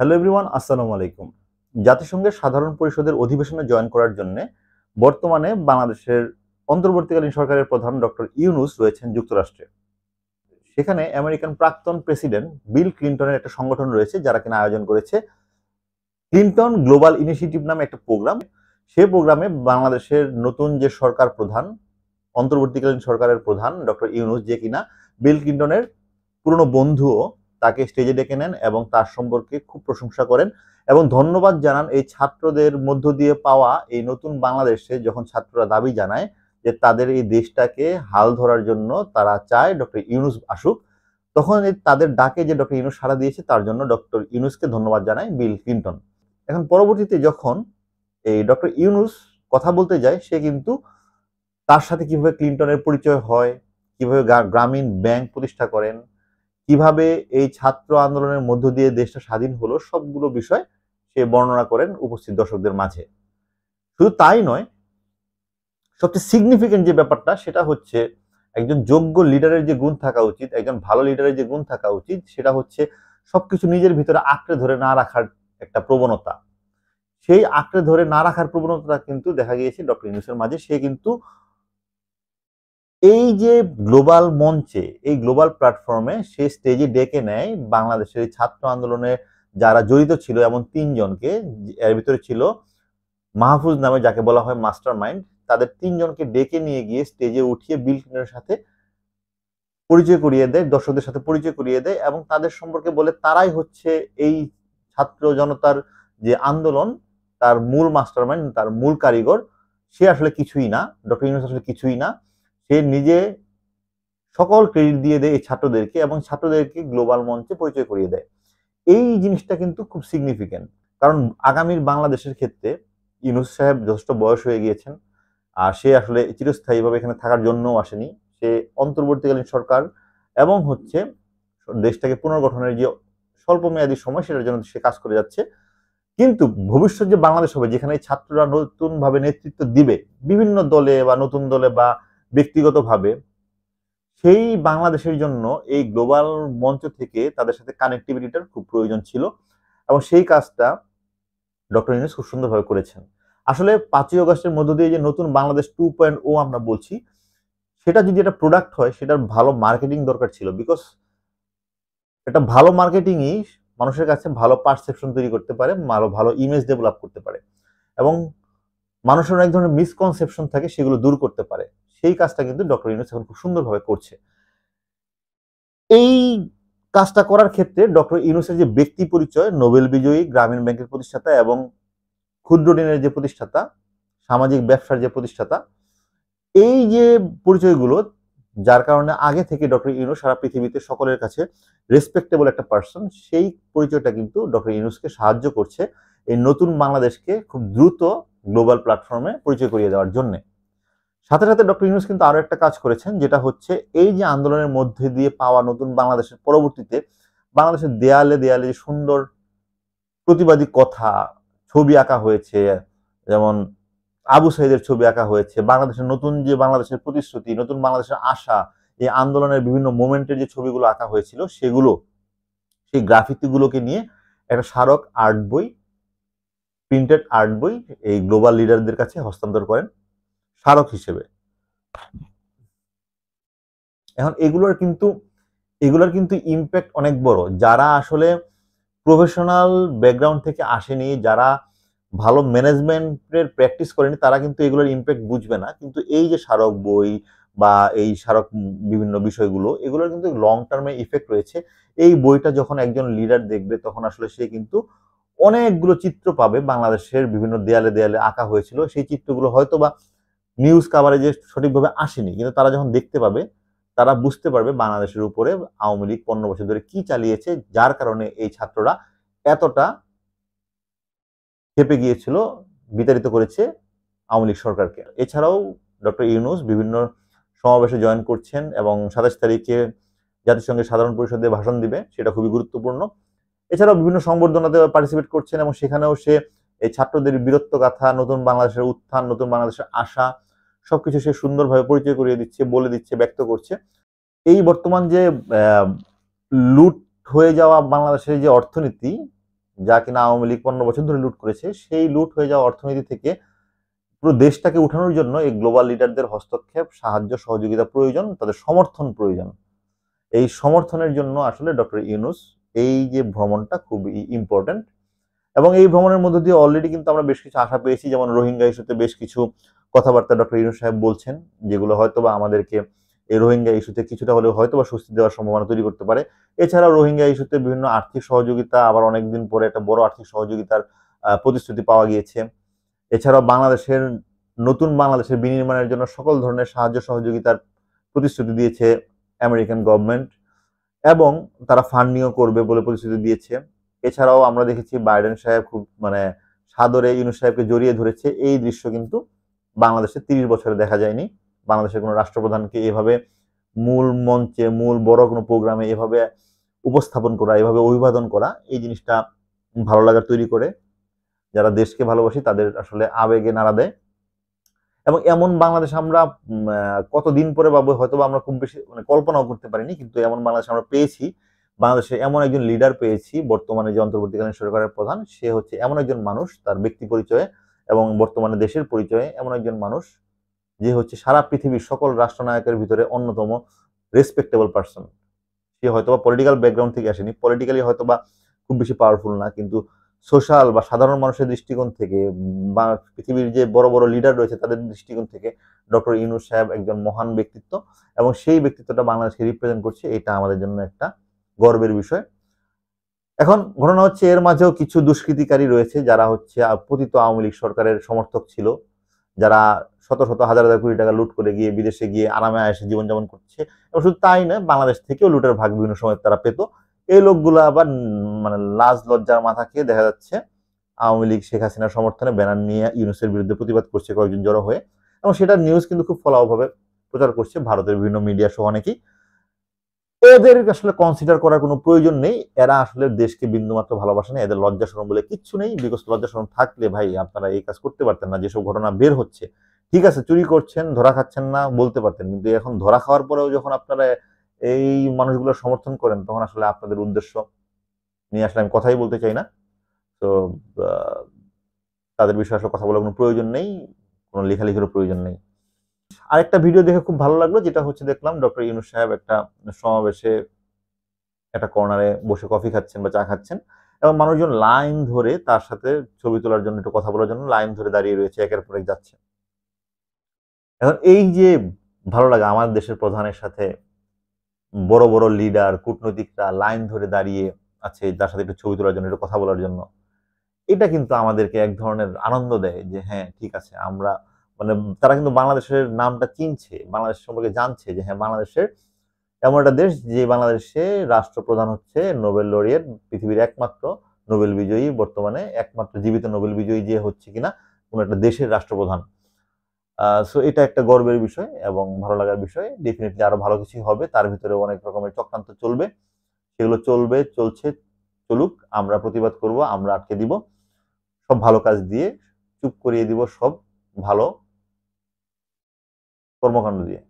Hello everyone, আসসালামু আলাইকুম। জাতিসংঘের সাধারণ পরিষদের অধিবেশনে জয়েন করার জন্য বর্তমানে বাংলাদেশের অন্তর্বর্তীকালীন সরকারের প্রধান ডক্টর ইউনূস রয়েছেন যুক্তরাষ্ট্রে। সেখানে আমেরিকান প্রাক্তন প্রেসিডেন্ট বিল ক্লিনটনের একটা সংগঠন রয়েছে যারা কিনা আয়োজন করেছে ক্লিনটন গ্লোবাল ইনিশিয়েটিভ নামে একটা প্রোগ্রাম। সেই প্রোগ্রামে বাংলাদেশের নতুন যে সরকার প্রধান, অন্তর্বর্তীকালীন সরকারের প্রধান ডক্টর ইউনূস, যে কিনা বিল ক্লিনটনের পুরনো বন্ধুও, তাকে স্টেজে ডেকে নেন এবং তার সম্পর্কে খুব প্রশংসা করেন এবং ধন্যবাদ জানান এই ছাত্রদের মধ্য দিয়ে পাওয়া এই নতুন বাংলাদেশে। যখন ছাত্ররা দাবি জানায় যে তাদের এই দেশটাকে হাল ধরার জন্য তারা চায় ডক্টর ইউনূস আসুক, তখন তাদের ডাকে যে ডক্টর ইউনূস সাড়া দিয়েছে তার জন্য ডক্টর ইউনূসকে ধন্যবাদ জানায় বিল ক্লিনটন। এখন পরবর্তীতে যখন এই ডক্টর ইউনূস কথা বলতে যায়, সে কিন্তু তার সাথে কিভাবে ক্লিনটনের পরিচয় হয়, কিভাবে গ্রামীণ ব্যাংক প্রতিষ্ঠা করেন, কিভাবে এই ছাত্র আন্দোলনের মধ্য দিয়ে দেশটা স্বাধীন হলো, সবগুলো বিষয় সে বর্ণনা করেন উপস্থিত দর্শকদের মাঝে। শুধু তাই নয়, সবচেয়ে সিগনিফিকেন্ট যে ব্যাপারটা সেটা হচ্ছে একজন যোগ্য লিডারের যে গুণ থাকা উচিত, একজন ভালো লিডারের যে গুণ থাকা উচিত, সেটা হচ্ছে সবকিছু নিজের ভিতরে আঁকড়ে ধরে না রাখার একটা প্রবণতা। সেই আঁকড়ে ধরে না রাখার প্রবণতাটা কিন্তু দেখা গিয়েছে ডক্টর ইউনূসের মাঝে। সে কিন্তু এই যে গ্লোবাল মঞ্চে, এই গ্লোবাল প্ল্যাটফর্মে সে স্টেজে ডেকে নেয় বাংলাদেশের ছাত্র আন্দোলনে যারা জড়িত ছিল এমন তিনজনকে। এর ভিতরে ছিল মাহফুজ নামে যাকে বলা হয় মাস্টার মাইন্ড। তাদের তিনজনকে ডেকে নিয়ে গিয়ে স্টেজে উঠিয়ে বিল ক্লিনটনের সাথে পরিচয় করিয়ে দেয়, দর্শকদের সাথে পরিচয় করিয়ে দেয় এবং তাদের সম্পর্কে বলে তারাই হচ্ছে এই ছাত্র জনতার যে আন্দোলন, তার মূল মাস্টার মাইন্ড, তার মূল কারিগর। সে আসলে কিছুই না, ডক্টর ইউনূস আসলে কিছুই না। সে নিজে সকল ক্রেডিট দিয়ে দেয় এই ছাত্রদেরকে এবং ছাত্রদেরকে গ্লোবাল মঞ্চে পরিচয় করিয়ে দেয়। এই জিনিসটা কিন্তু খুব সিগনিফিকেন্ট, কারণ আগামীর বাংলাদেশের ক্ষেত্রে ইউনূস সাহেব যথেষ্ট বয়স হয়ে গিয়েছেন। আর সে আসলে চিরস্থায়ীভাবে এখানে থাকার জন্যও আসেনি। সে অন্তর্বর্তীকালীন সরকার এবং হচ্ছে দেশটাকে পুনর্গঠনের যে স্বল্প মেয়াদী সময়, সেটার জন্য সে কাজ করে যাচ্ছে। কিন্তু ভবিষ্যৎ যে বাংলাদেশ হবে, যেখানে ছাত্ররা নতুন ভাবে নেতৃত্ব দিবে বিভিন্ন দলে বা নতুন দলে বা ব্যক্তিগতভাবে, সেই বাংলাদেশের জন্য এই গ্লোবাল মঞ্চ থেকে তাদের সাথে কানেক্টিভিটিটার খুব প্রয়োজন ছিল এবং সেই কাজটা ডক্টর ইউনূস খুব সুন্দরভাবে করেছেন। আসলে 5ই অগস্টের মধ্য দিয়ে যে নতুন বাংলাদেশ 2.0 আমরা বলছি, সেটা যদি একটা প্রোডাক্ট হয়, সেটার ভালো মার্কেটিং দরকার ছিল। বিকজ এটা ভালো মার্কেটিংই মানুষের কাছে ভালো পারসেপশন তৈরি করতে পারে, ভালো ভালো ইমেজ ডেভেলপ করতে পারে এবং মানুষের অনেক ধরনের মিসকনসেপশন থাকে, সেগুলো দূর করতে পারে। সেই কাজটা কিন্তু ডক্টর ইউনূস এখন খুব সুন্দরভাবে করছে। এই কাজটা করার ক্ষেত্রে ডক্টর ইউনূসের যে ব্যক্তি পরিচয়, নোবেল বিজয়ী, গ্রামীণ ব্যাংকের প্রতিষ্ঠাতা এবং ক্ষুদ্র ঋণের যে প্রতিষ্ঠাতা, সামাজিক ব্যবসার যে প্রতিষ্ঠাতা, এই যে পরিচয়গুলো, যার কারণে আগে থেকে ডক্টর ইউনূস সারা পৃথিবীতে সকলের কাছে রেসপেক্টেবল একটা পার্সন, সেই পরিচয়টা কিন্তু ডক্টর ইউনূসকে সাহায্য করছে এই নতুন বাংলাদেশকে খুব দ্রুত গ্লোবাল প্ল্যাটফর্মে পরিচয় করিয়ে দেওয়ার জন্য। সাথে সাথে ডক্টর ইউনূস কিন্তু আরো একটা কাজ করেছেন, যেটা হচ্ছে এই যে আন্দোলনের মধ্যে দিয়ে পাওয়া নতুন বাংলাদেশের পরবর্তীতে বাংলাদেশের দেয়ালে দেয়ালে যে সুন্দর প্রতিবাদী কথা, ছবি আঁকা হয়েছে, যেমন আবু সাইদের ছবি আঁকা হয়েছে, বাংলাদেশের নতুন যে বাংলাদেশের প্রতিশ্রুতি, নতুন বাংলাদেশের আশা, এই আন্দোলনের বিভিন্ন মোমেন্টের যে ছবিগুলো আঁকা হয়েছিল, সেগুলো, সেই গ্রাফিতিগুলোকে নিয়ে একটা স্মারক আর্ট বই, প্রিন্টেড আর্ট বই এই গ্লোবাল লিডারদের কাছে হস্তান্তর করেন স্মারক হিসেবে। এখন এগুলোর কিন্তু ইম্প্যাক্ট অনেক বড়। যারা আসলে প্রফেশনাল ব্যাকগ্রাউন্ড থেকে আসেনি, যারা ভালো ম্যানেজমেন্টের প্র্যাকটিস করেনি, তারা কিন্তু এগুলোর ইম্প্যাক্ট বুঝবে না। কিন্তু এই যে স্মারক বই বা এই স্মারক বিভিন্ন বিষয়গুলো, এগুলোর কিন্তু লং টার্মে ইফেক্ট রয়েছে। এই বইটা যখন একজন লিডার দেখবে, তখন আসলে সে কিন্তু অনেকগুলো চিত্র পাবে বাংলাদেশের বিভিন্ন দেয়ালে দেয়ালে আঁকা হয়েছিল। সেই চিত্রগুলো হয়তো বা নিউজ কাভারেজে সঠিকভাবে আসেনি, কিন্তু তারা যখন দেখতে পাবে, তারা বুঝতে পারবে বাংলাদেশের উপরে আওয়ামী লীগ 15 বছর ধরে কি চালিয়েছে, যার কারণে এই ছাত্ররা এতটা খেপে গিয়েছিল, বিতাড়িত করেছে আওয়ামী লীগ সরকারকে। এছাড়াও ডক্টর ইউনূস বিভিন্ন সমাবেশে জয়েন করছেন এবং 27 তারিখে জাতিসংঘের সাধারণ পরিষদে ভাষণ দিবে, সেটা খুবই গুরুত্বপূর্ণ। এছাড়াও বিভিন্ন সংবর্ধনাতে পার্টিসিপেট করছেন এবং সেখানেও সে এই ছাত্রদের বীরত্ব গাথা, নতুন বাংলাদেশের উত্থান, নতুন বাংলাদেশের আশা, সবকিছু সে সুন্দরভাবে পরিচয় করিয়ে দিচ্ছে, বলে দিচ্ছে, ব্যক্ত করছে। এই বর্তমান যে লুট হয়ে যাওয়া বাংলাদেশের যে অর্থনীতি, যা কিনা আওয়ামী লীগ 15 বছর ধরে লুট করেছে, সেই লুট হয়ে যাওয়া অর্থনীতি থেকে পুরো দেশটাকে উঠানোর জন্য এই গ্লোবাল লিডারদের হস্তক্ষেপ, সাহায্য, সহযোগিতা প্রয়োজন, তাদের সমর্থন প্রয়োজন। এই সমর্থনের জন্য আসলে ডক্টর ইউনূস এই যে ভ্রমণটা খুবই ইম্পর্টেন্ট, এবং এই ভ্রমণের মধ্য দিয়ে অলরেডি কিন্তু আমরা বেশ কিছু আশা পেয়েছি, যেমন রোহিঙ্গা ইস্যুতে বেশ কিছু কথাবার্তা ডক্টর ইউনূস সাহেব বলছেন, যেগুলো হয়তোবা আমাদেরকে এই রোহিঙ্গা ইস্যুতে কিছুটা হলেও হয়তোবা স্বস্তি দেওয়ার সম্ভাবনা তৈরি করতে পারে। এছাড়াও রোহিঙ্গা ইস্যুতে বিভিন্ন আর্থিক সহযোগিতা, আবার অনেকদিন পরে একটা বড় আর্থিক সহযোগিতার প্রতিশ্রুতি পাওয়া গিয়েছে। এছাড়াও নতুন বাংলাদেশের বিনির্মাণের জন্য সকল ধরনের সাহায্য সহযোগিতার প্রতিশ্রুতি দিয়েছে আমেরিকান গভর্নমেন্ট, এবং তারা ফান্ডিংও করবে বলে প্রতিশ্রুতি দিয়েছে। এছাড়াও আমরা দেখেছি বাইডেন সাহেব খুব সাদরে ইউনূস সাহেবকে জড়িয়ে ধরেছে। এই দৃশ্য কিন্তু বাংলাদেশে 30 বছরে দেখা যায়নি। বাংলাদেশের কোনো রাষ্ট্রপ্রধানকে এভাবে মূল মঞ্চে, মূল বড় কোনো প্রোগ্রামে এভাবে উপস্থাপন করা, এভাবে অভিবাদন করা, এই জিনিসটা ভালো লাগার তৈরি করে। যারা দেশকে ভালোবাসি তাদের আসলে আবেগে নাড়া দেয়। এবং এমন বাংলাদেশ আমরা কতদিন পরে পাবো হয়তো আমরা খুব বেশি কল্পনাও করতে পারিনি, কিন্তু এমন বাংলাদেশ আমরা পেয়েছি। বাংলাদেশে এমন একজন লিডার পেয়েছি, বর্তমানে যে অন্তর্বর্তীকালীন সরকারের প্রধান, সে হচ্ছে এমন একজন মানুষ, তার ব্যক্তি পরিচয়ে এবং বর্তমানে দেশের পরিচয়ে এমন একজন মানুষ যে হচ্ছে সারা পৃথিবীর সকল রাষ্ট্রনায়কের ভিতরে অন্যতম রেসপেক্টেবল পার্সন। সে হয়তোবা পলিটিক্যাল ব্যাকগ্রাউন্ড থেকে আসেনি, পলিটিক্যালি হয়তোবা খুব বেশি পাওয়ারফুল না, কিন্তু সোশ্যাল বা সাধারণ মানুষের দৃষ্টিকোণ থেকে বা পৃথিবীর যে বড় বড় লিডার রয়েছে তাদের দৃষ্টিকোণ থেকে ডক্টর ইউনূস সাহেব একজন মহান ব্যক্তিত্ব, এবং সেই ব্যক্তিত্বটা বাংলাদেশকে রিপ্রেজেন্ট করছে। এটা আমাদের জন্য একটা গর্বের বিষয়। এখন ঘটনা হচ্ছে এর মাঝেও কিছু দুষ্কৃতিকারী রয়েছে যারা হচ্ছে পতিত আওয়ামী লীগ সরকারের সমর্থক ছিল, যারা শত শত হাজার হাজার কোটি টাকা লুট করে গিয়ে বিদেশে গিয়ে আরামে আয়েসে জীবনযাপন করছে, এবং শুধু তাই না, বাংলাদেশ থেকেও লুটের ভাগ বিভিন্ন সময় তারা পেত। এই লোকগুলো আবার লাজ লজ্জার মাথা খেয়ে দেখা যাচ্ছে আওয়ামী লীগ শেখ হাসিনার সমর্থনে ব্যানার নিয়ে ইউনূসের বিরুদ্ধে প্রতিবাদ করছে কয়েকজন জড়ো হয়ে, এবং সেটার নিউজ কিন্তু খুব ফলাওভাবে প্রচার করছে ভারতের বিভিন্ন মিডিয়া সহ অনেকেই। এদের আসলে কনসিডার করার কোনো প্রয়োজন নেই, এরা আসলে দেশকে বিন্দুমাত্র ভালোবাসে না, এদের লজ্জা শরম বলে কিচ্ছু নেই। বিকজ লজ্জা শরম থাকলে ভাই আপনারা এই কাজ করতে পারতেন না, যেসব ঘটনা বের হচ্ছে। ঠিক আছে, চুরি করছেন, ধরা খাচ্ছেন না, বলতে পারতেন, কিন্তু এখন ধরা খাওয়ার পরেও যখন আপনারা এই মানুষগুলোর সমর্থন করেন, তখন আসলে আপনাদের উদ্দেশ্য নিয়ে আসলে আমি কথাই বলতে চাই না। তো তাদের বিষয়ে আসলে কথা বলার কোনো প্রয়োজন নেই, কোনো লেখালেখিরও প্রয়োজন নেই। আরেকটা ভিডিও দেখে খুব ভালো লাগলো, যেটা হচ্ছে দেখলাম ডক্টর ইউনূস সাহেব একটা সমাবেশে একটা কর্নারে বসে কফি খাচ্ছেন বা চা খাচ্ছেন, এবং মানুষজন লাইন ধরে তার সাথে ছবি তোলার জন্য, একটু কথা বলার জন্য লাইন ধরে দাঁড়িয়ে রয়েছে, একের পর এক যাচ্ছে। এখন এই যে ভালো লাগা, আমার দেশের প্রধানের সাথে বড় বড় লিডার, কূটনৈতিকরা লাইন ধরে দাঁড়িয়ে আছে তার সাথে একটু ছবি তোলার জন্য, একটু কথা বলার জন্য, এটা কিন্তু আমাদেরকে এক ধরনের আনন্দ দেয় যে হ্যাঁ ঠিক আছে, আমরা তারা কিন্তু বাংলাদেশের নামটা চিনছে, বাংলাদেশ সম্পর্কে জানছে যে হ্যাঁ বাংলাদেশের এমন একটা দেশ যে বাংলাদেশে রাষ্ট্রপ্রধান হচ্ছে নোবেল লরিয়েট, পৃথিবীর একমাত্র নোবেল বিজয়ী, বর্তমানে একমাত্র জীবিত নোবেল বিজয়ী যে হচ্ছে কিনা কোনো একটা দেশের রাষ্ট্রপ্রধান। সো এটা একটা গর্বের বিষয় এবং ভালো লাগার বিষয়। ডেফিনেটলি আরো ভালো কিছু হবে, তার ভিতরে অনেক রকমের চক্রান্ত চলবে, সেগুলো চলবে, চলছে, চলুক, আমরা প্রতিবাদ করব, আমরা আটকে দিব সব ভালো কাজ দিয়ে, চুপ করিয়ে দিব সব ভালো কর্মকাণ্ড দিয়ে।